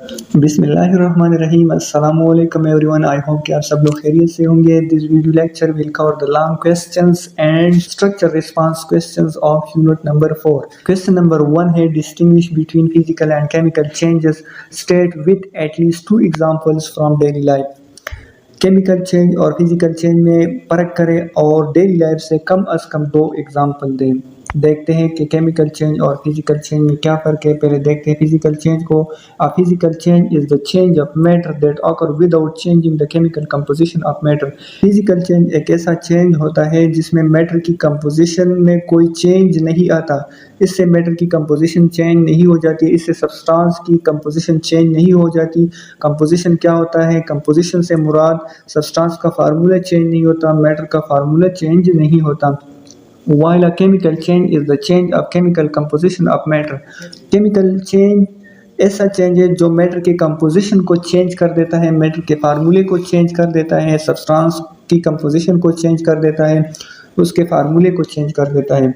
बिस्मिल्लाहिर्रहमानिर्रहीम अस्सलामु अलैकुम एवरीवन। आई होप कि आप सब लोग खैरियत से होंगे। This video lecture will cover the long questions and structure response questions of unit number 4। Question number 1 है distinguish between physical and chemical changes, state with at least 2 examples from daily life. Chemical change और physical change में फ़र्क करें और daily life से कम अज़ कम 2 example दें। देखते हैं कि केमिकल चेंज और फिजिकल चेंज में क्या फ़र्क है। पहले देखते हैं फिजिकल चेंज को। Physical change is the change of matter that occur without changing the chemical composition of matter. Physical change एक ऐसा चेंज होता है जिसमें मैटर की कंपोजिशन में कोई चेंज नहीं आता। इससे मैटर की कंपोजिशन चेंज नहीं हो जाती, इससे सब्सटेंस की कंपोजिशन चेंज नहीं हो जाती। कंपोजिशन क्या होता है? कंपोजिशन से मुराद सब्सटेंस का फार्मूला चेंज नहीं होता, मैटर का फार्मूला चेंज नहीं होता। While a chemical change is the change of chemical composition of matter. Chemical change ऐसा चेंज है जो मैटर के कंपोजिशन को चेंज कर देता है, मैटर के फार्मूले को चेंज कर देता है, सब्सटेंस की कंपोजिशन को चेंज कर देता है, उसके फार्मूले को चेंज कर देता है।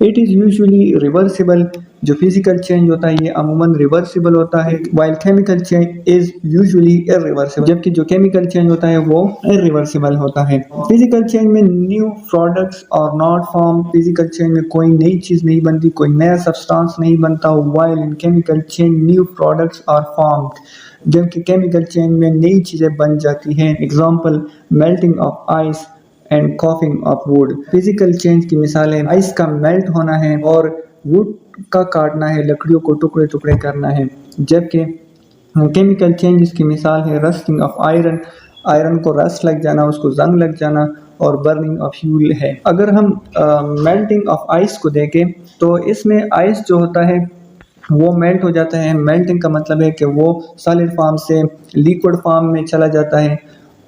It is usually reversible. जो फिजिकल चेंज होता है ये अमूमन रिवर्सिबल होता है, while chemical change is usually irreversible. जबकि जो केमिकल चेंज होता है वो इरिवर्सिबल होता है। फिजिकल चेंज में न्यू प्रोडक्ट्स और नॉट फॉर्म। फिजिकल चेंज में कोई नई चीज़ नहीं बनती, कोई नया सब्सटेंस नहीं बनता। While in chemical change new products are formed. जबकि केमिकल चेंज में नई चीज़ें बन जाती हैं। Example melting of ice and coughing of wood. Physical change की मिसालें आइस का मेल्ट होना है और वुड का काटना है, लकड़ियों को टुकड़े टुकड़े करना है। जबकि केमिकल चेंज की मिसाल है रस्टिंग ऑफ आयरन, आयरन को रस्ट लग जाना, उसको जंग लग जाना, और बर्निंग ऑफ फ्यूल है। अगर हम मेल्टिंग ऑफ आइस को देखें तो इसमें आइस जो होता है वो मेल्ट हो जाता है। मेल्टिंग का मतलब है कि वो सॉलिड फॉर्म से लिक्विड फॉर्म में चला जाता है।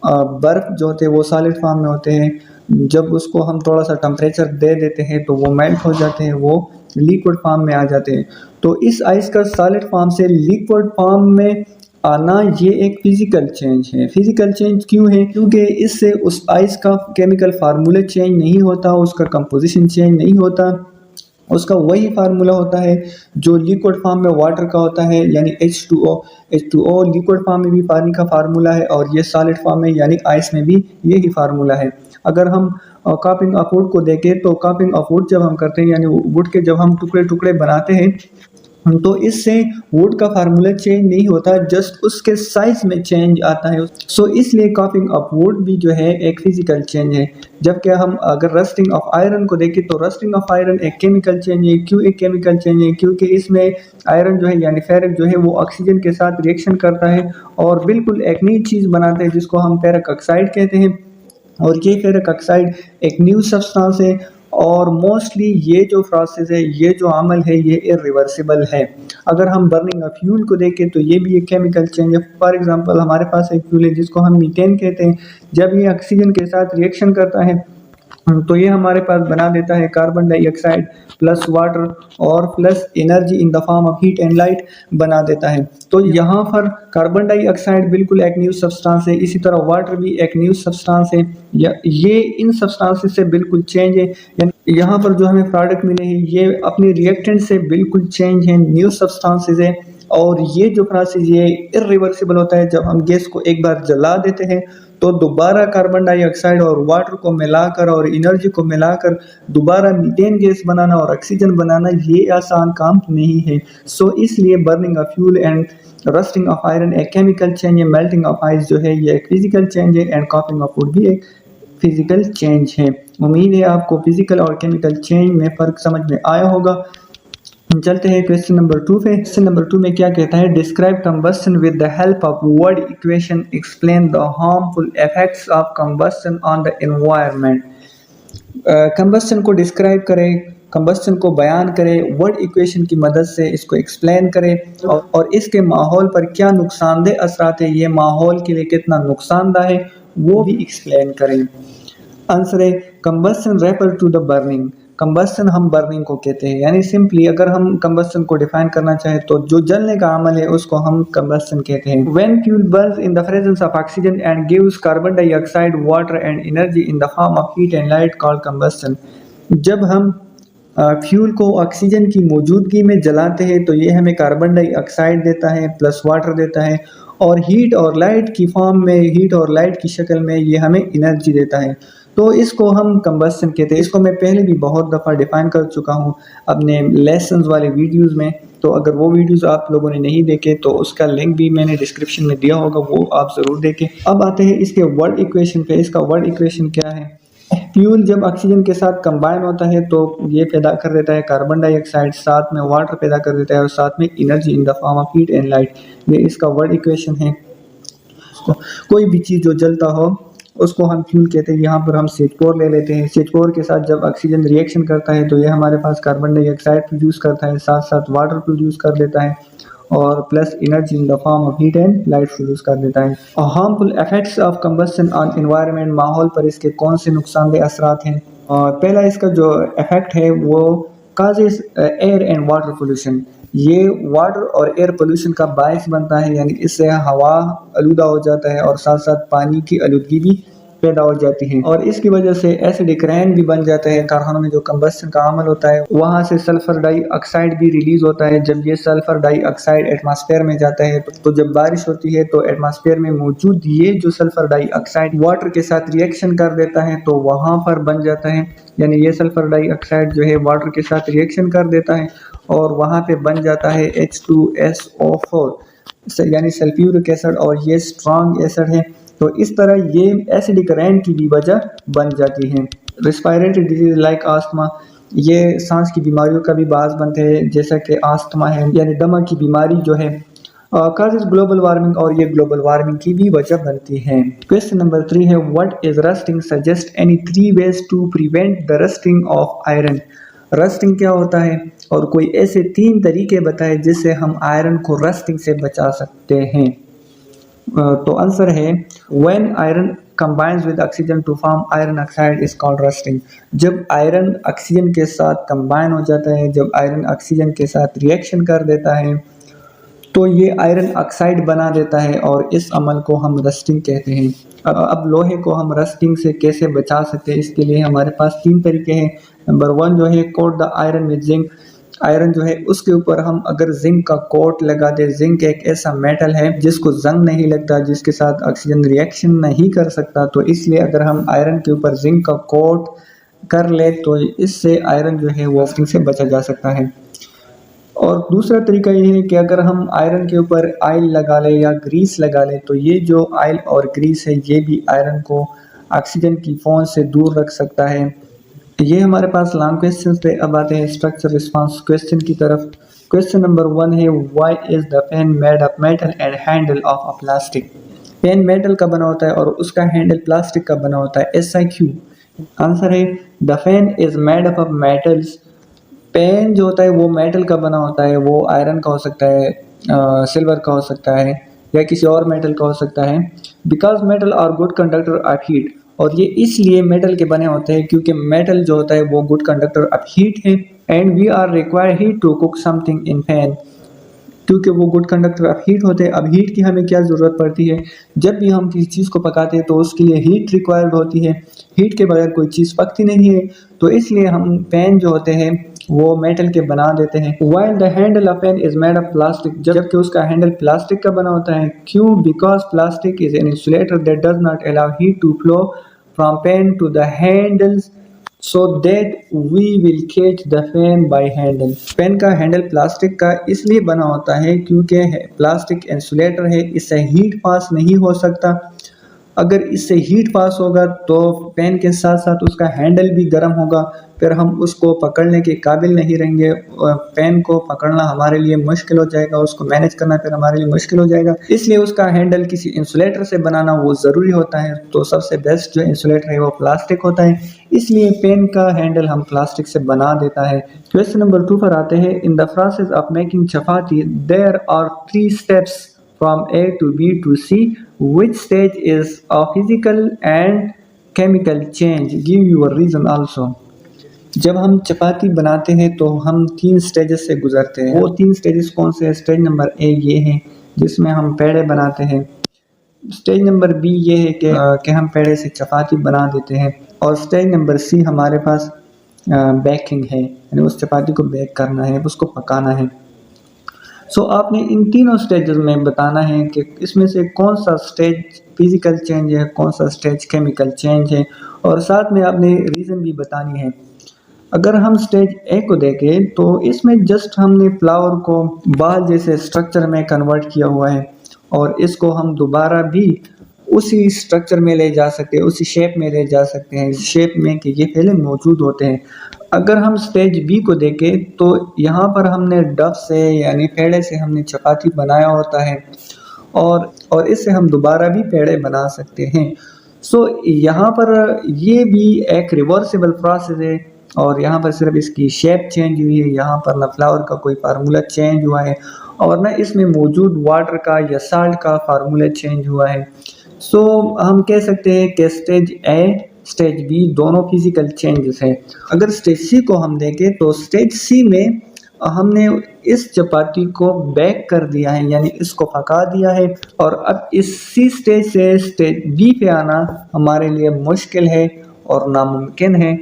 बर्फ़ जो होते हैं वो सॉलिड फॉर्म में होते हैं, जब उसको हम थोड़ा सा टेम्परेचर दे देते हैं तो वो मेल्ट हो जाते हैं, वो लिक्विड फॉर्म में आ जाते हैं। तो इस आइस का सॉलिड फॉर्म से लिक्विड फॉर्म में आना ये एक फिजिकल चेंज है। फिजिकल चेंज क्यों है? क्योंकि इससे उस आइस का केमिकल फार्मूला चेंज नहीं होता, उसका कंपोजिशन चेंज नहीं होता, उसका वही फार्मूला होता है जो लिक्विड फॉर्म में वाटर का होता है, यानी H2O। H2O लिक्विड फॉर्म में भी पानी का फार्मूला है और ये सॉलिड फॉर्म में यानी आइस में भी यही फार्मूला है। अगर हम कॉपिंग ऑफ वुड को देखें तो कॉपिंग ऑफ वुड जब हम करते हैं यानी वुड के जब हम टुकड़े टुकड़े बनाते हैं तो इससे वुड का फार्मूला चेंज नहीं होता, जस्ट उसके साइज में चेंज आता है। सो इसलिए कॉपिंग ऑफ वुड भी जो है एक फिजिकल चेंज है। जबकि हम अगर रस्टिंग ऑफ आयरन को देखें तो रस्टिंग ऑफ आयरन एक केमिकल चेंज है। क्यों एक केमिकल चेंज है? क्योंकि इसमें आयरन जो है यानी फेरक जो है वो ऑक्सीजन के साथ रिएक्शन करता है और बिल्कुल एक नई चीज़ बनाता है जिसको हम फेरक ऑक्साइड कहते हैं। और ये फेरक ऑक्साइड एक न्यू सब्सटेंस है और मोस्टली ये जो प्रोसेस है, ये जो अमल है, ये इरिवर्सिबल है। अगर हम बर्निंग ऑफ फ्यूल को देखें तो ये भी एक केमिकल चेंज है। फॉर एग्जांपल हमारे पास एक फ्यूल है जिसको हम मीथेन कहते हैं। जब ये ऑक्सीजन के साथ रिएक्शन करता है तो ये हमारे पास बना देता है कार्बन डाइऑक्साइड प्लस वाटर और plus energy in the form of heat and light बना देता है। तो यहाँ पर कार्बन डाइऑक्साइड बिल्कुल एक न्यू सब्सटेंस है, इसी तरह वाटर भी एक न्यू सब्सटेंस है। ये इन सब्सटेंसेस से बिल्कुल चेंज है। यानी यहाँ पर जो हमें प्रोडक्ट मिले हैं ये अपने रिएक्टेंट से बिल्कुल चेंज है, न्यू सब्सटेंसेस है। और ये जो प्रोसेस ये इरिवर्सिबल होता है। जब हम गैस को एक बार जला देते हैं तो दोबारा कार्बन डाइऑक्साइड और वाटर को मिलाकर और एनर्जी को मिलाकर दोबारा मीथेन गैस बनाना और ऑक्सीजन बनाना ये आसान काम नहीं है। सो इसलिए burning of fuel and rusting of iron एक केमिकल चेंज है, मेल्टिंग ऑफ आइस जो है ये एक फिजिकल चेंज है एंड कॉपिंग ऑफ वुड भी एक फिजिकल चेंज है। उम्मीद है आपको फिजिकल और केमिकल चेंज में फ़र्क समझ में आया होगा। चलते हैं क्वेश्चन नंबर 2 पे। क्वेश्चन नंबर 2 में क्या कहता है? Describe combustion with the help of word equation, explain the harmful effects of combustion on the environment. Combustion को डिस्क्राइब करें, कंबस्शन को बयान करें, वर्ड इक्वेशन की मदद से इसको एक्सप्लेन करें और इसके माहौल पर क्या नुकसानदेह असरात है, ये माहौल के लिए कितना नुकसानदा है वो भी एक्सप्लेन करें। आंसर है combustion refer to the burning. Combustion हम बर्निंग को कहते हैं, यानी सिंपली अगर हम कंबस्शन को डिफाइन करना चाहें तो जो जलने का अमल है उसको हम कंबस्शन कहते हैं। When fuel Burns in the presence of oxygen and gives carbon dioxide water and energy in the form of heat and light called combustion. जब हम फ्यूल को ऑक्सीजन की मौजूदगी में जलाते हैं तो ये हमें कार्बन डाइऑक्साइड देता है प्लस वाटर देता है, और हीट और लाइट की फॉर्म में, हीट और लाइट की शक्ल में ये हमें एनर्जी देता है। तो इसको हम कंबस्शन कहते हैं। इसको मैं पहले भी बहुत दफ़ा डिफाइन कर चुका हूँ अपने लेसन्स वाले वीडियोस में, तो अगर वो वीडियोस आप लोगों ने नहीं देखे तो उसका लिंक भी मैंने डिस्क्रिप्शन में दिया होगा, वो आप ज़रूर देखें। अब आते हैं इसके वर्ड इक्वेशन पे। इसका वर्ड इक्वेशन क्या है? फ्यूल जब ऑक्सीजन के साथ कंबाइन होता है तो ये पैदा कर देता है कार्बन डाइऑक्साइड, साथ में वाटर पैदा कर देता है और साथ में energy in the form of heat and light. ये इसका वर्ड इक्वेशन है। कोई भी चीज़ जो जलता हो उसको हम फ्यूल कहते हैं। यहाँ पर हम CH4 ले लेते हैं। CH4 के साथ जब ऑक्सीजन रिएक्शन करता है तो ये हमारे पास कार्बन डाइऑक्साइड प्रोड्यूस करता है, साथ साथ वाटर प्रोड्यूस कर देता है और plus energy in the form of heat and light produce कर देता है। Harmful effects of combustion on environment, माहौल पर इसके कौन से नुकसानदेह असरात हैं? और पहला इसका जो इफेक्ट है वो causes air and water pollution. ये वाटर और एयर पोल्यूशन का बायस बनता है, यानी इससे हवा आलूदा हो जाता है और साथ साथ पानी की आलूदगी भी पैदा हो जाती है, और इसकी वजह से एसिडिक रेन भी बन जाता है। कारखानों में जो कंबस्शन का अमल होता है वहाँ से सल्फर डाइऑक्साइड भी रिलीज होता है। जब ये सल्फर डाइऑक्साइड एटमॉस्फेयर में जाता है तो जब बारिश होती है तो एटमॉस्फेयर में मौजूद ये जो सल्फर डाइऑक्साइड वाटर के साथ रिएक्शन कर देता है तो वहाँ पर बन जाता है, यानी ये सल्फर डाइऑक्साइड जो है वाटर के साथ रिएक्शन कर देता है और वहाँ पे बन जाता है H2SO4 यानी सल्फ्यूरिक एसिड, और ये स्ट्रॉन्ग एसिड है। तो इस तरह ये एसिडिक रेन की भी वजह बन जाती है। रेस्पिरेटरी डिजीज लाइक आस्थमा, ये सांस की बीमारियों का भी बास बनते हैं, जैसा कि आस्थमा है यानी दमा की बीमारी जो है, काजेज ग्लोबल वार्मिंग, और ये ग्लोबल वार्मिंग की भी वजह बनती है। क्वेश्चन नंबर 3 है what is rusting, suggest any 3 ways to prevent the rusting of iron. Rusting क्या होता है और कोई ऐसे 3 तरीके बताए जिससे हम आयरन को रस्टिंग से बचा सकते हैं। तो आंसर है when iron combines with oxygen to form iron oxide is called rusting। जब आयरन ऑक्सीजन के साथ कंबाइन हो जाता है, जब आयरन ऑक्सीजन के साथ रिएक्शन कर देता है तो ये आयरन ऑक्साइड बना देता है और इस अमल को हम रस्टिंग कहते हैं। अब लोहे को हम रस्टिंग से कैसे बचा सकते हैं, इसके लिए हमारे पास 3 तरीके हैं। नंबर 1 जो है coat the iron with zinc. Iron जो है उसके ऊपर हम अगर जिंक का कोट लगा दे, जिंक एक ऐसा मेटल है जिसको जंग नहीं लगता, जिसके साथ ऑक्सीजन रिएक्शन नहीं कर सकता, तो इसलिए अगर हम आयरन के ऊपर जिंक का कोट कर ले तो इससे आयरन जो है वो रस्टिंग से बचा जा सकता है। और दूसरा तरीका ये है कि अगर हम आयरन के ऊपर ऑयल लगा ले या ग्रीस लगा ले तो ये जो ऑयल और ग्रीस है ये भी आयरन को ऑक्सीजन की फोन से दूर रख सकता है। ये हमारे पास लॉन्ग क्वेश्चन थे। अब आते हैं स्ट्रक्चर रिस्पांस क्वेश्चन की तरफ। क्वेश्चन नंबर 1 है why is the pen made of metal and handle of a plastic. Pen metal का बना होता है और उसका हैंडल प्लास्टिक का बना होता है, ऐसा क्यों? आंसर है the pen is made of metals. Pen जो होता है वो मेटल का बना होता है, वो आयरन का हो सकता है, सिल्वर का हो सकता है या किसी और मेटल का हो सकता है। Because metal are good conductor of heat, और ये इसलिए मेटल के बने होते हैं क्योंकि मेटल जो होता है वो गुड कंडक्टर ऑफ हीट है। And we are require heat to cook something in pan, क्योंकि वो गुड कंडक्टर ऑफ हीट होते हैं। अब हीट की हमें क्या ज़रूरत पड़ती है? जब भी हम किसी चीज़ को पकाते हैं तो उसके लिए हीट रिक्वायर्ड होती है। हीट के बगैर कोई चीज़ पकती नहीं है, तो इसलिए हम पैन जो होते हैं वो मेटल के बना देते हैं। While the handle of pen is made of plastic, जबकि उसका हैंडल प्लास्टिक का बना होता है। क्यों? Because plastic is an insulator that does not allow heat to flow from pen to the handles so that we will catch the pen by handle। Pen का handle plastic का इसलिए बना होता है क्योंकि प्लास्टिक इंसुलेटर है, इससे heat पास नहीं हो सकता। अगर इससे हीट पास होगा तो पेन के साथ साथ उसका हैंडल भी गर्म होगा, फिर हम उसको पकड़ने के काबिल नहीं रहेंगे। पेन को पकड़ना हमारे लिए मुश्किल हो जाएगा, उसको मैनेज करना फिर हमारे लिए मुश्किल हो जाएगा। इसलिए उसका हैंडल किसी इंसुलेटर से बनाना वो ज़रूरी होता है। तो सबसे बेस्ट जो इंसुलेटर है वो प्लास्टिक होता है, इसलिए पेन का हैंडल हम प्लास्टिक से बना देता है। क्वेश्चन नंबर 2 पर आते हैं। In the process of making chapati there are 3 steps from A to B to C, which stage is a physical and chemical change? Give your reason also। जब हम चपाती बनाते हैं तो हम 3 स्टेजेस से गुजरते हैं। वो 3 स्टेजेस कौन से हैं? स्टेज नंबर A ये है जिसमें हम पेड़े बनाते हैं। स्टेज नंबर B ये है कि हम पेड़े से चपाती बना देते हैं। और स्टेज नंबर C हमारे पास बेकिंग है, यानी उस चपाती को बेक करना है, उसको पकाना है। सो आपने इन तीनों स्टेजेस में बताना है कि इसमें से कौन सा स्टेज फिजिकल चेंज है, कौन सा स्टेज केमिकल चेंज है, और साथ में आपने रीज़न भी बतानी है। अगर हम स्टेज ए को देखें तो इसमें जस्ट हमने फ्लावर को बाल जैसे स्ट्रक्चर में कन्वर्ट किया हुआ है और इसको हम दोबारा भी उसी स्ट्रक्चर में ले जा सकते हैं, उसी शेप में ले जा सकते हैं, इस शेप में कि ये पहले मौजूद होते हैं। अगर हम स्टेज बी को देखें तो यहाँ पर हमने डफ से यानी पेड़े से हमने चपाती बनाया होता है और इससे हम दोबारा भी पेड़े बना सकते हैं। सो यहाँ पर ये भी एक रिवर्सिबल प्रोसेस है और यहाँ पर सिर्फ इसकी शेप चेंज हुई है, यहाँ पर ना फ्लावर का कोई फार्मूला चेंज हुआ है और ना इसमें मौजूद वाटर का या साल्ट का फार्मूला चेंज हुआ है। सो हम कह सकते हैं कि स्टेज ए स्टेज बी दोनों फिजिकल चेंजेस हैं। अगर स्टेज सी को हम देखें तो स्टेज सी में हमने इस चपाती को बेक कर दिया है, यानी इसको पका दिया है और अब इसी स्टेज से स्टेज बी पे आना हमारे लिए मुश्किल है और नामुमकिन है।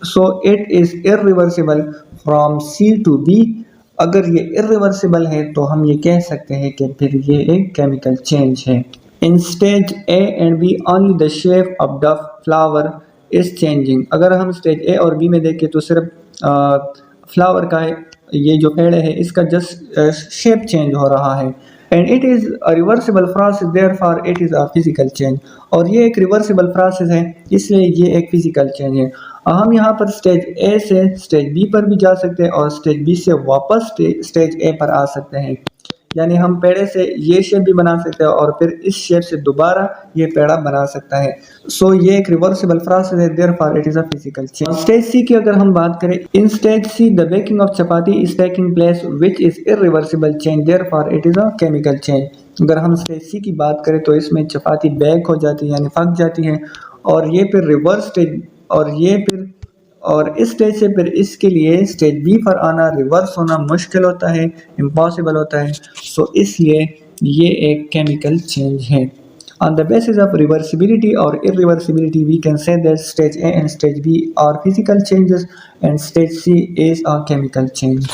So it is irreversible from C to B. अगर ये इरिवर्सिबल है तो हम ये कह सकते हैं कि फिर ये एक केमिकल चेंज है। In stage A and B only the shape of the flower is changing. अगर हम स्टेज ए और बी में देखें तो सिर्फ फ्लावर का ये जो पेड़ है इसका जस्ट शेप चेंज हो रहा है। And it is a reversible process, therefore it is a physical change. और ये एक रिवर्सिबल प्रोसेस है इसलिए ये एक फिजिकल चेंज है। हम यहाँ पर स्टेज ए से स्टेज बी पर भी जा सकते हैं और स्टेज बी से वापस स्टेज ए पर आ सकते हैं, यानी हम पेड़े से ये शेप भी बना सकते हैं और फिर इस शेप से दोबारा ये पेड़ा बना सकता है। सो ये एक रिवर्सिबल प्रोसेस है, therefore it is a physical change. Stage C की अगर हम बात करें, in stage C the baking of chapati is taking place which is irreversible change, therefore it is a chemical change. अगर हम स्टेज सी की बात करें तो इसमें चपाती बेक हो जाती है यानी पक जाती है और ये फिर रिवर्स स्टेज और इस स्टेज से फिर इसके लिए स्टेज बी पर आना रिवर्स होना मुश्किल होता है, इम्पॉसिबल होता है। सो इसलिए ये एक केमिकल चेंज है। On the basis of reversibility और irreversibility we can say that stage A and stage B are physical changes and stage C is a chemical change.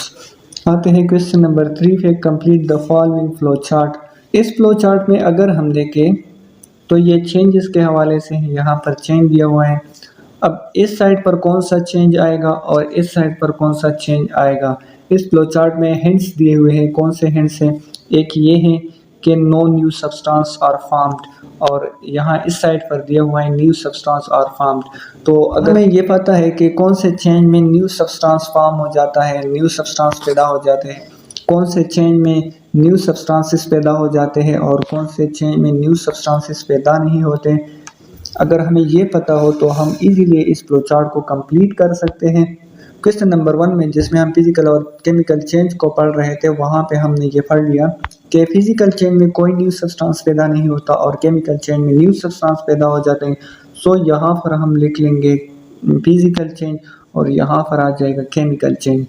आते हैं क्वेश्चन नंबर 3 पे, complete the following flow chart. इस flow chart में अगर हम देखें तो ये चेंजेस के हवाले से यहाँ पर चेंज दिया हुआ है। अब इस साइड पर कौन सा चेंज आएगा और इस साइड पर कौन सा चेंज आएगा, इस फ्लो चार्ट में हिंट्स दिए हुए हैं। कौन से हिंट्स हैं? एक ये है कि no new substance are formed और यहाँ इस साइड पर दिया हुआ है न्यू सब्सटेंस आर फॉर्म्ड। तो अगर हमें ये पता है कि कौन से चेंज में न्यू सब्सटेंस फॉर्म हो जाता है, न्यू सब्सटेंस पैदा हो जाते हैं, कौन से चेंज में न्यू सब्सटेंसेस पैदा हो जाते हैं और कौन से चेंज में न्यू सब्सटेंसेस पैदा नहीं होते, अगर हमें ये पता हो तो हम इजीली इस फ्लो चार्ट को कंप्लीट कर सकते हैं। क्वेश्चन नंबर 1 में जिसमें हम फिजिकल और केमिकल चेंज को पढ़ रहे थे वहाँ पे हमने ये पढ़ लिया कि फिजिकल चेंज में कोई न्यू सब्सटेंस पैदा नहीं होता और केमिकल चेंज में न्यू सब्सटेंस पैदा हो जाते हैं। सो यहाँ पर हम लिख लेंगे फिजिकल चेंज और यहाँ पर आ जाएगा केमिकल चेंज।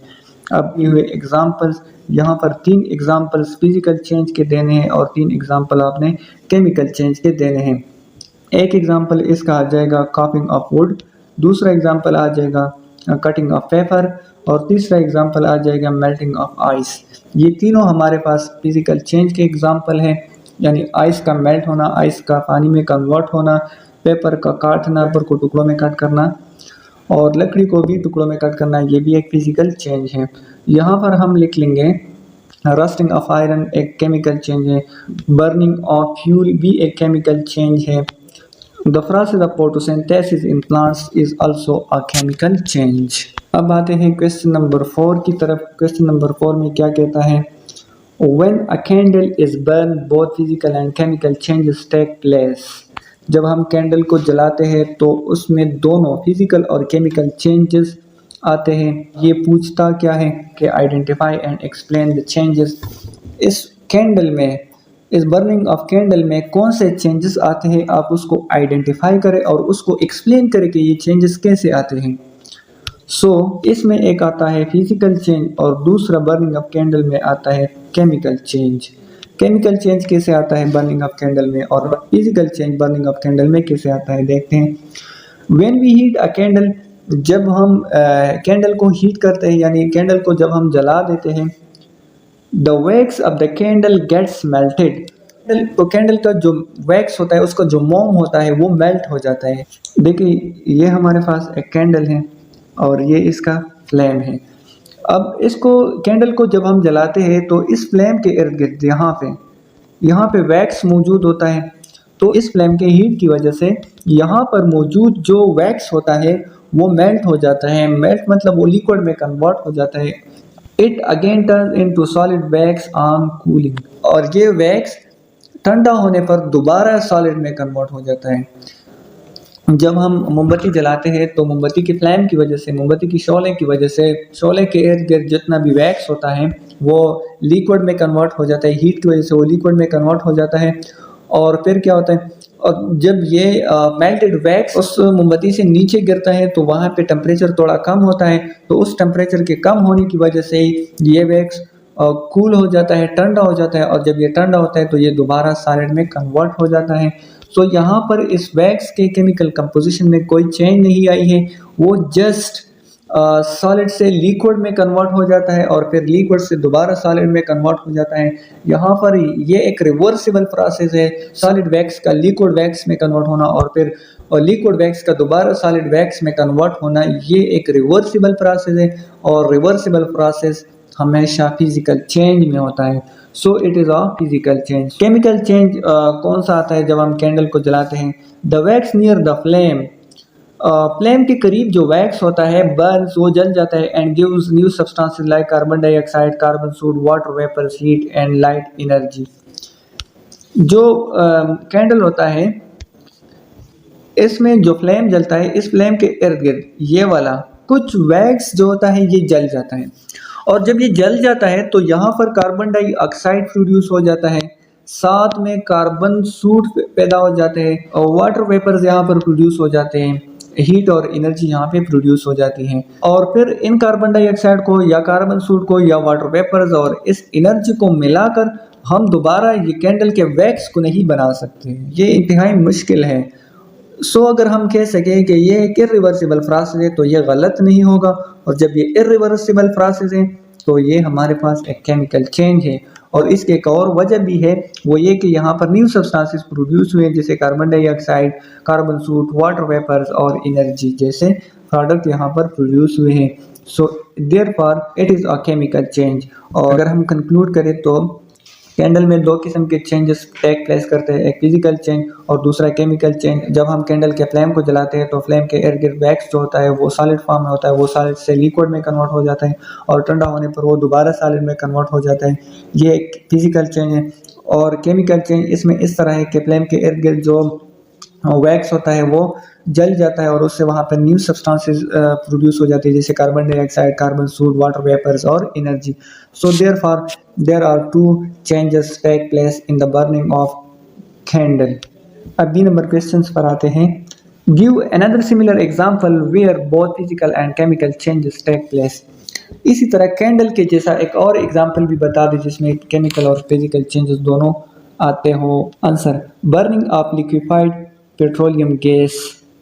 अब ये हुए एग्जाम्पल्स, यहाँ पर 3 एग्जाम्पल्स फिजिकल चेंज के देने हैं और 3 एग्जाम्पल आपने केमिकल चेंज के देने हैं। एक एग्जाम्पल इसका आ जाएगा कॉपिंग ऑफ वुड, दूसरा एग्जाम्पल आ जाएगा कटिंग ऑफ पेपर और तीसरा एग्जाम्पल आ जाएगा मेल्टिंग ऑफ आइस। ये तीनों हमारे पास फिजिकल चेंज के एग्जाम्पल हैं, यानी आइस का मेल्ट होना, आइस का पानी में कन्वर्ट होना, पेपर का काटना, पेपर को टुकड़ों में कट करना और लकड़ी को भी टुकड़ों में कट करना, ये भी एक फिजिकल चेंज है। यहाँ पर हम लिख लेंगे रस्टिंग ऑफ आयरन एक केमिकल चेंज है, बर्निंग ऑफ फ्यूल भी एक केमिकल चेंज है। The process of photosynthesis in plants is also a chemical change। अब आते हैं क्वेश्चन नंबर 4 की तरफ। क्वेश्चन नंबर 4 में क्या कहता है? When a candle is burned, both physical and chemical changes take place। जब हम कैंडल को जलाते हैं तो उसमें दोनों फिजिकल और केमिकल चेंजेस आते हैं। ये पूछता क्या है कि identify and explain the changes. इस कैंडल में, इस बर्निंग ऑफ कैंडल में कौन से चेंजेस आते हैं, आप उसको आइडेंटिफाई करें और उसको एक्सप्लेन करें कि ये चेंजेस कैसे आते हैं। सो इसमें एक आता है फिजिकल चेंज और दूसरा बर्निंग ऑफ कैंडल में आता है केमिकल चेंज। केमिकल चेंज कैसे आता है बर्निंग ऑफ कैंडल में और physical change burning of candle में कैसे आता है, देखते हैं। When we heat a candle जब हम कैंडल को हीट करते हैं, यानी कैंडल को जब हम जला देते हैं, the wax of the candle gets melted. तो कैंडल का जो वैक्स होता है, उसका जो मोम होता है वो मेल्ट हो जाता है। देखिए ये हमारे पास एक कैंडल है और ये इसका फ्लेम है। अब इसको कैंडल को जब हम जलाते हैं तो इस फ्लेम के इर्द गिर्द यहाँ पे वैक्स मौजूद होता है। तो इस फ्लेम के हीट की वजह से यहाँ पर मौजूद जो वैक्स होता है वो मेल्ट हो जाता है। मेल्ट मतलब वो लिक्विड में कन्वर्ट हो जाता है। It again turn into solid wax on cooling, और ये वैक्स ठंडा होने पर दोबारा सॉलिड में कन्वर्ट हो जाता है। जब हम मोमबत्ती जलाते हैं तो मोमबत्ती की फ्लेम की वजह से, मोमबत्ती की शोले की वजह से, शोले के इर्द गिर्द जितना भी वैक्स होता है वो लिक्विड में कन्वर्ट हो जाता है। हीट की वजह से वो लिक्विड में कन्वर्ट हो जाता है। और फिर क्या होता है, और जब ये मेल्टेड वैक्स उस मोमबत्ती से नीचे गिरता है तो वहाँ पे टेम्परेचर थोड़ा कम होता है। तो उस टेम्परेचर के कम होने की वजह से ये वैक्स कूल हो जाता है, ठंडा हो जाता है। और जब ये ठंडा होता है तो ये दोबारा सॉलिड में कन्वर्ट हो जाता है। सो यहाँ पर इस वैक्स के केमिकल कंपोजिशन में कोई चेंज नहीं आई है, वो जस्ट सॉलिड से लिक्विड में कन्वर्ट हो जाता है और फिर लिक्विड से दोबारा सॉलिड में कन्वर्ट हो जाता है। यहाँ पर ये एक रिवर्सिबल प्रोसेस है, सॉलिड वैक्स का लिक्विड वैक्स में कन्वर्ट होना और फिर लिक्विड वैक्स का दोबारा सॉलिड वैक्स में कन्वर्ट होना, ये एक रिवर्सिबल प्रोसेस है। और रिवर्सिबल प्रोसेस हमेशा फिजिकल चेंज में होता है। So it is a physical change. Chemical change कौन सा आता है जब हम कैंडल को जलाते हैं? The wax near the flame, flame के करीब जो वैक्स होता है बर्न्स, वो जल जाता है and gives new substances like carbon dioxide, carbon soot, water vapours, heat and light energy. जो कैंडल होता है इसमें जो फ्लेम जलता है, इस फ्लेम के इर्द गिर्द ये वाला कुछ वैक्स जो होता है ये जल जाता है। और जब ये जल जाता है तो यहाँ पर कार्बन डाइऑक्साइड प्रोड्यूस हो जाता है, साथ में कार्बन सूट पैदा हो जाते हैं और वाटर वेपर्स यहाँ पर प्रोड्यूस हो जाते हैं, हीट और एनर्जी यहाँ पे प्रोड्यूस हो जाती है। और फिर इन कार्बन डाइऑक्साइड को या कार्बन सूट को या वाटर वेपर्स और इस एनर्जी को मिलाकर हम दोबारा ये कैंडल के वैक्स को नहीं बना सकते, ये इंतहाई मुश्किल है। सो अगर हम कह सकें कि ये एक इरिवर्सिबल प्रोसेस है तो ये गलत नहीं होगा। और जब ये इरिवर्सिबल प्रोसेस है तो ये हमारे पास एक केमिकल चेंज है। और इसके एक और वजह भी है, वो ये कि यहाँ पर न्यू सब्सटेंसेस प्रोड्यूस हुए हैं जैसे carbon dioxide, carbon soot, water vapours और एनर्जी जैसे प्रोडक्ट यहाँ पर प्रोड्यूस हुए हैं। So therefore it is a chemical change. और अगर हम कंक्लूड करें तो कैंडल में दो किस्म के चेंजेस टेक प्लेस करते हैं, एक फिजिकल चेंज और दूसरा केमिकल चेंज। जब हम कैंडल के फ्लेम को जलाते हैं तो फ्लेम के इर्द गिर्द वैक्स जो होता है वो सॉलिड फॉर्म में होता है, वो सॉलिड से लिक्विड में कन्वर्ट हो जाता है और ठंडा होने पर वो दोबारा सॉलिड में कन्वर्ट हो जाता है। ये एक फिजिकल चेंज है। और केमिकल चेंज इसमें इस तरह है कि फ्लेम के इर्द गिर्द जो वैक्स होता है वो जल जाता है और उससे वहाँ पर न्यू सब्सटेंसेस प्रोड्यूस हो जाती है जैसे carbon dioxide, carbon soot, water vapours और energy. So therefore there are two changes take place in the burning of candle. अब बी नंबर क्वेश्चंस पर आते हैं। Give another similar example where both physical and chemical changes take place. इसी तरह candle के जैसा एक और एग्जांपल भी बता दें जिसमें केमिकल और फिजिकल चेंजेस दोनों आते हो। Answer, burning of liquefied petroleum gas.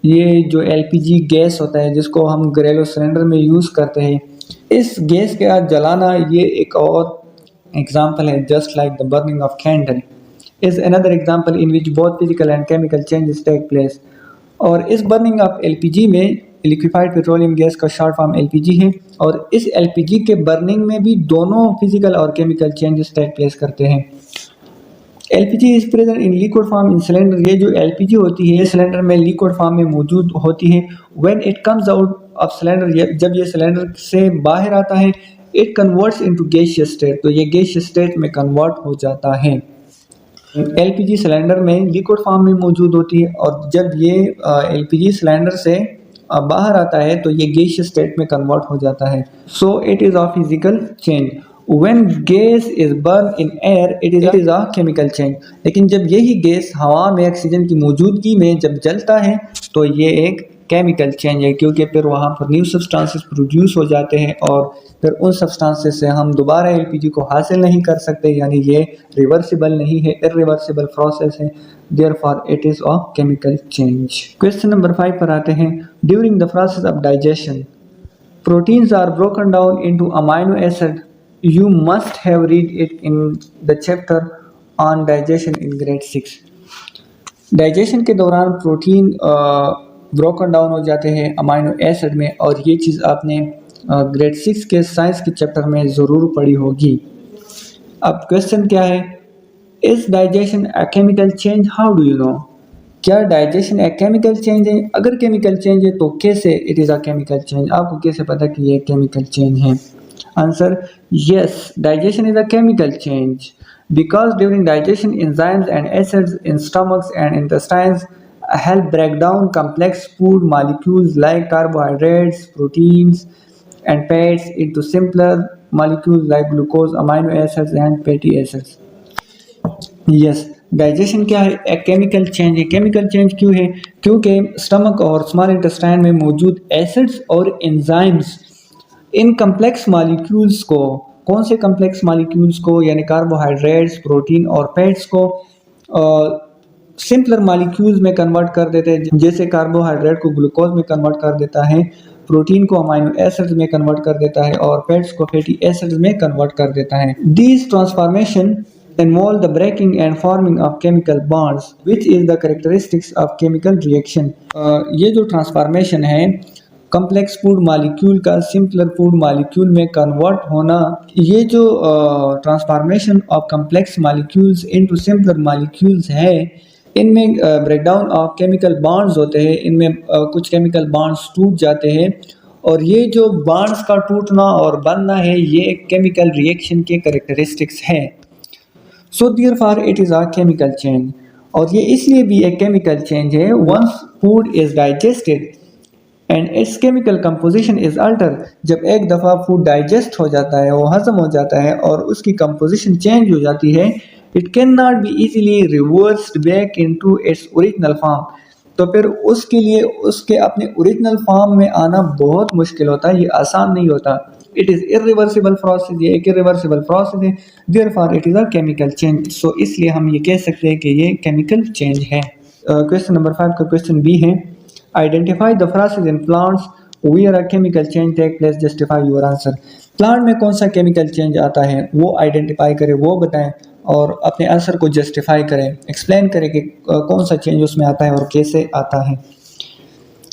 ये जो एलपीजी गैस होता है जिसको हम घरेलू सिलेंडर में यूज़ करते हैं, इस गैस के आज जलाना ये एक और एग्जाम्पल है। Just like the burning of candle is another example in which both physical and chemical changes take place. और इस बर्निंग ऑफ एलपीजी में, लिक्विफाइड पेट्रोलियम गैस का शॉर्ट फॉर्म एलपीजी है, और इस एलपीजी के बर्निंग में भी दोनों फिजिकल और केमिकल चेंजेस टेक प्लेस करते हैं। LPG is present in liquid form in cylinder. ये जो एलपीजी होती है सिलेंडर में लिक्विड फॉर्म में मौजूद होती है। When it comes out of cylinder, जब ये सिलेंडर से बाहर आता है, it converts into gaseous state, तो ये गैसियस स्टेट में कन्वर्ट हो जाता है। एलपीजी सिलेंडर में लिक्विड फॉर्म में मौजूद होती है और जब ये एलपीजी सिलेंडर से बाहर आता है तो ये गैसियस स्टेट में कन्वर्ट हो जाता है। So it is a physical change. When gas is burned in air, it is a chemical change। लेकिन जब यही गैस हवा में ऑक्सीजन की मौजूदगी में जब जलता है तो ये एक केमिकल चेंज है, क्योंकि फिर वहाँ पर न्यू सब्सटेंसेस प्रोड्यूस हो जाते हैं और फिर उन सब्सटेंसेस से हम दोबारा एलपीजी को हासिल नहीं कर सकते, यानी ये रिवर्सिबल नहीं है, इरिवर्सिबल प्रोसेस है, therefore it is a chemical change. Question number 5 पर आते हैं। During the process of digestion proteins are broken down into amino acid. You must have read it in the chapter on digestion in grade 6. Digestion के दौरान protein broken down हो जाते हैं amino acid में, और ये चीज़ आपने ग्रेड 6 के साइंस के चैप्टर में ज़रूर पढ़ी होगी। अब क्वेश्चन क्या है, is digestion a chemical change, how do you know? क्या डाइजेशन एक केमिकल चेंज है? अगर केमिकल चेंज है तो कैसे it is a chemical change, आपको कैसे पता कि ये केमिकल चेंज है? Answer, yes, digestion is a chemical change because during digestion enzymes and acids in stomachs and intestines help break down complex food molecules like carbohydrates, proteins and fats into simpler molecules like glucose, amino acids and fatty acids. Yes, digestion क्या है? एक chemical change है। Chemical change क्यों है? क्योंकि stomach और small intestine में मौजूद एसिड्स और एंजाइम्स इन कम्प्लेक्स मॉलिक्यूल्स को, कौन से कम्प्लेक्स मॉलिक्यूल्स को, यानी कार्बोहाइड्रेट्स, प्रोटीन और फैट्स को सिंपलर मॉलिक्यूल्स में कन्वर्ट कर देते हैं। जैसे कार्बोहाइड्रेट को ग्लूकोज में कन्वर्ट कर देता है, प्रोटीन को अमाइनो एसिड्स में कन्वर्ट कर देता है और फैट्स को फैटी एसिड्स में कन्वर्ट कर देता है। These transformation involve the breaking and forming of chemical bonds, which is the characteristics of chemical reaction. ये जो ट्रांसफॉर्मेशन है कम्प्लेक्स फूड मॉलिक्यूल का सिंपलर फूड मॉलिक्यूल में कन्वर्ट होना, ये जो transformation of complex molecules into simpler molecules है, इनमें ब्रेकडाउन ऑफ केमिकल बॉन्ड्स होते हैं, इनमें कुछ केमिकल बॉन्ड्स टूट जाते हैं, और ये जो बॉन्ड्स का टूटना और बनना है ये केमिकल रिएक्शन के कैरेक्टरिस्टिक्स है। So therefore it is a chemical change, और ये इसलिए भी एक केमिकल चेंज है। Once food is digested and its chemical composition is alter, जब एक दफ़ा फूड डाइजेस्ट हो जाता है, वो हजम हो जाता है और उसकी कंपोजिशन चेंज हो जाती है, it can not be easily reversed back into its original form, तो फिर उसके लिए उसके अपने ओरिजिनल फॉर्म में आना बहुत मुश्किल होता है, ये आसान नहीं होता। इट इज़ इरिवर्सिबल प्रोसेस, ये एक इरिवर्सिबल प्रोसेस है, therefore it is a chemical change. So इसलिए हम ये कह सकते हैं कि ये केमिकल चेंज है। क्वेश्चन नंबर 5 का क्वेश्चन बी है, identify the process in plants where a chemical change take place, justify your answer. Plant में कौन सा केमिकल चेंज आता है वो आइडेंटिफाई करें, वो बताएं और अपने आंसर को जस्टिफाई करें, एक्सप्लेन करें कि कौन सा चेंज उसमें आता है और कैसे आता है।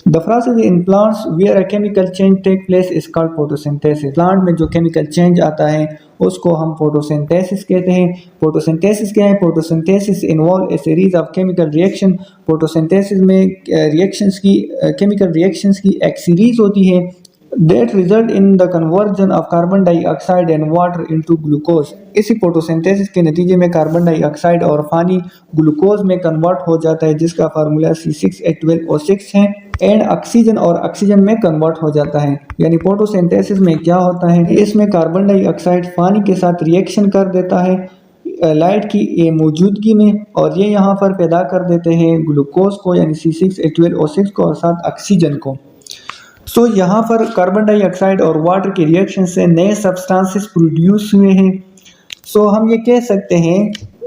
The process in plants where a chemical change take place is called photosynthesis. Plant में जो केमिकल चेंज आता है उसको हम फोटोसिंथेसिस कहते हैं। फोटोसिंथेसिस क्या है? Photosynthesis involve A series of chemical reaction. Photosynthesis में रिएक्शंस की, केमिकल रिएक्शंस की एक सीरीज होती है that result in the conversion of carbon dioxide and water into glucose। इसी फोटोसिंथेसिस के नतीजे में कार्बन डाइऑक्साइड और पानी ग्लूकोज में कन्वर्ट हो जाता है, जिसका फार्मूला C6H12O6 है, एंड ऑक्सीजन और ऑक्सीजन में कन्वर्ट हो जाता है। यानी फोटोसिंथेसिस में क्या होता है, इसमें कार्बन डाइऑक्साइड पानी के साथ रिएक्शन कर देता है लाइट की ये मौजूदगी में, और ये यहाँ पर पैदा कर देते हैं ग्लूकोज को यानी C6H12O6 को और साथ ऑक्सीजन को। सो यहाँ पर कार्बन डाइऑक्साइड और वाटर के रिएक्शन से नए सब्सटेंसेस प्रोड्यूस हुए हैं। सो हम ये कह सकते हैं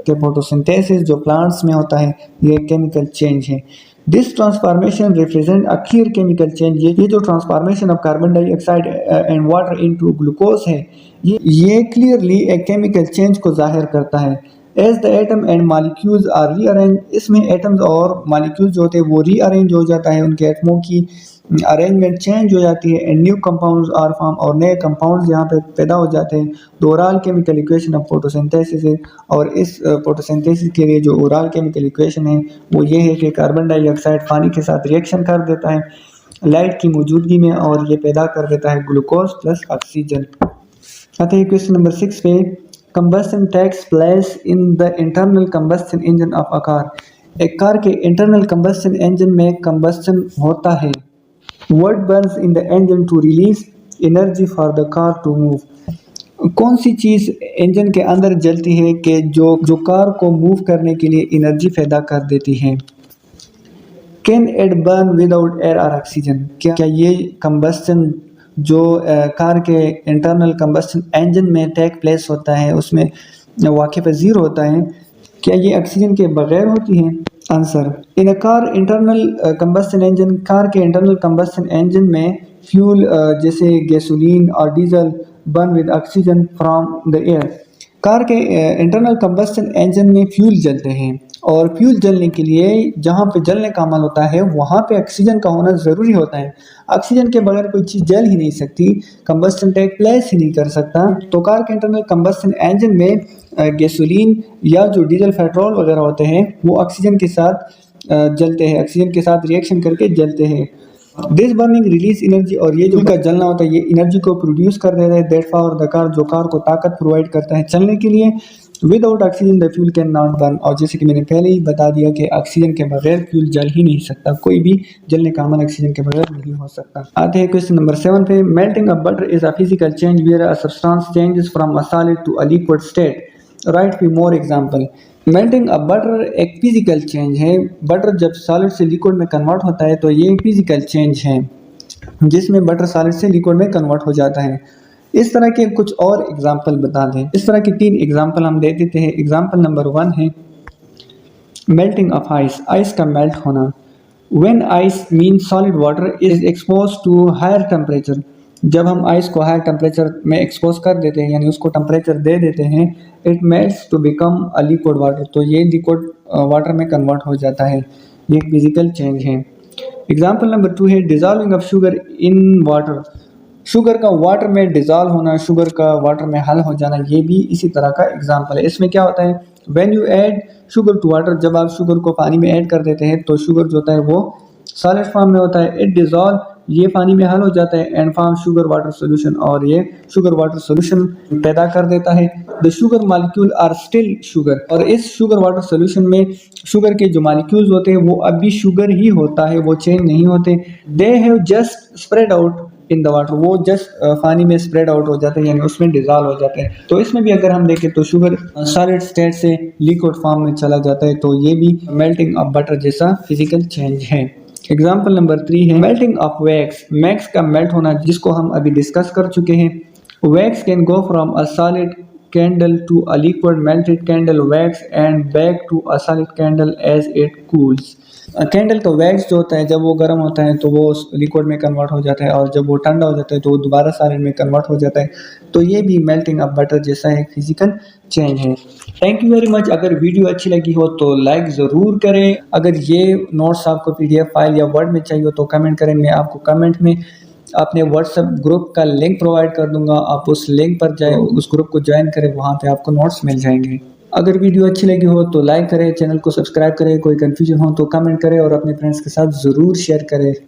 कि फोटोसिंथेसिस जो प्लांट्स में होता है ये केमिकल चेंज है। This transformation represent a clear chemical change. ये जो transformation of carbon dioxide and water into glucose है, ये क्लियरली एक केमिकल चेंज को जाहिर करता है। As the atom and molecules are rearrange, इसमें एटम्स और मॉलिक्यूल्स जो होते हैं वो रीअरेंज हो जाता है, उनके एटमों की अरेंजमेंट चेंज हो जाती है, and new compounds are form, और नए कंपाउंड्स यहाँ पे पैदा हो जाते हैं। तो overall chemical equation of photosynthesis है, और इस फोटोसिंथेसिस के लिए जो ओवरऑल केमिकल इक्वेशन है वो ये है कि कार्बन डाइऑक्साइड पानी के साथ रिएक्शन कर देता है लाइट की मौजूदगी में, और ये पैदा कर देता है ग्लूकोज प्लस ऑक्सीजन। आते हैं क्वेश्चन नंबर 6 पे, combustion takes place in the internal combustion engine of a car. एक कार के इंटरनल कंबस्शन इंजन में कंबस्शन होता है। What burns in the engine to release energy for the car to move? कौन सी चीज़ engine के अंदर जलती है कि जो कार को मूव करने के लिए एनर्जी पैदा कर देती है? Can it burn without air और ऑक्सीजन? क्या ये कंबस्टन जो कार के इंटरनल कंबस्टन इंजन में टेक प्लेस होता है उसमें वाक़ई पज़ीर होता है, क्या ये ऑक्सीजन के बगैर होती है? Answer, in a car internal combustion engine, car के इंटरनल कंबस्टन इंजन में फ्यूल जैसे गैसोलीन और diesel burn with oxygen from the air. Car के इंटरनल कंबस्टन इंजन में फ्यूल जलते हैं और फ्यूल जलने के लिए जहाँ पे जलने का अमल होता है वहाँ पे ऑक्सीजन का होना ज़रूरी होता है। ऑक्सीजन के बगैर कोई चीज़ जल ही नहीं सकती, कंबस्टन टेक प्लेस ही नहीं कर सकता। तो कार के इंटरनल कंबस्टन इंजन में गैसोलीन या जो डीजल पेट्रोल वगैरह होते हैं वो ऑक्सीजन के साथ जलते हैं, ऑक्सीजन के साथ रिएक्शन करके जलते हैं। दिस बर्निंग रिलीज एनर्जी, और ये जो का जलना होता है ये एनर्जी को प्रोड्यूस कर देता है, दैट पावर द कार, जो कार को ताकत प्रोवाइड करता है चलने के लिए। Without oxygen the fuel can not burn, और जैसे कि मैंने पहले ही बता दिया कि ऑक्सीजन के बगैर फ्यूल जल ही नहीं सकता, कोई भी जलने का अमल ऑक्सीजन के बगैर नहीं हो सकता। आते हैं क्वेश्चन नंबर 7 पे। Melting a butter is a physical change where a substance changes from a solid to a liquid state. Write few more example. Melting a butter एक फिजिकल चेंज है, बटर जब सॉलिड से liquid में convert होता है तो ये एक फिजिकल चेंज है जिसमें बटर सॉलिड से लिक्विड में कन्वर्ट हो जाता है। इस तरह के कुछ और एग्जाम्पल बता दें। इस तरह के 3 एग्जाम्पल हम दे देते हैं। एग्जाम्पल नंबर 1 है मेल्टिंग ऑफ आइस, आइस का मेल्ट होना। When ice mean solid water is expose to higher temperature, जब हम आइस को हायर टेम्परेचर में एक्सपोज कर देते हैं यानी उसको टेम्परेचर दे देते हैं, it melts to become a liquid water, तो ये लिक्विड वाटर में कन्वर्ट हो जाता है, ये एक फिजिकल चेंज है। एग्जाम्पल नंबर 2 है dissolving of sugar in water, sugar का वाटर में डिजॉल्व होना, शुगर का वाटर में हल हो जाना, ये भी इसी तरह का एग्जाम्पल है। इसमें क्या होता है, when you add sugar to water, जब आप शुगर को पानी में ऐड कर देते हैं तो शुगर जो होता है वो सॉलिड फॉर्म में होता है, इट डिजॉल्व, ये पानी में हल हो जाता है, and form sugar water solution, और ये शुगर वाटर सोल्यूशन पैदा कर देता है। The sugar molecule are still sugar, और इस शुगर वाटर सोल्यूशन में शुगर के जो मॉलिक्यूल्स होते हैं वो अब भी शुगर ही होता है, वो चेंज नहीं होते। They have just spread out in the water, वो जस्ट पानी में स्प्रेड आउट हो जाते हैं यानी उसमें डिजॉल्व हो जाते हैं। तो इसमें भी अगर हम देखें तो शुगर सॉलिड स्टेट से लिक्विड फॉर्म में चला जाता है, तो ये भी मेल्टिंग ऑफ बटर जैसा फिजिकल चेंज है। एग्जाम्पल नंबर 3 है मेल्टिंग ऑफ वैक्स, वैक्स का मेल्ट होना जिसको हम अभी डिस्कस कर चुके हैं। Wax can go from a solid candle to a liquid melted candle wax and back to a solid candle as it cools. Candle का वैक्स जो होता है जब वो गर्म होता है तो वो लिक्विड में कन्वर्ट हो जाता है, और जब वो ठंडा हो जाता है तो वो दोबारा सॉलिड में कन्वर्ट हो जाता है। तो ये भी मेल्टिंग ऑफ बटर जैसा एक फिजिकल चेंज है। Thank you very much. अगर वीडियो अच्छी लगी हो तो लाइक ज़रूर करें। अगर ये नोट्स आपको PDF फाइल या वर्ड में चाहिए हो तो कमेंट करें, मैं आपको कमेंट में अपने व्हाट्सएप ग्रुप का लिंक प्रोवाइड कर दूंगा, आप उस लिंक पर जाए, उस ग्रुप को ज्वाइन करें, वहाँ पे आपको नोट्स मिल जाएंगे। अगर वीडियो अच्छी लगी हो तो लाइक करें, चैनल को सब्सक्राइब करें, कोई कन्फ्यूजन हो तो कमेंट करें और अपने फ्रेंड्स के साथ ज़रूर शेयर करें।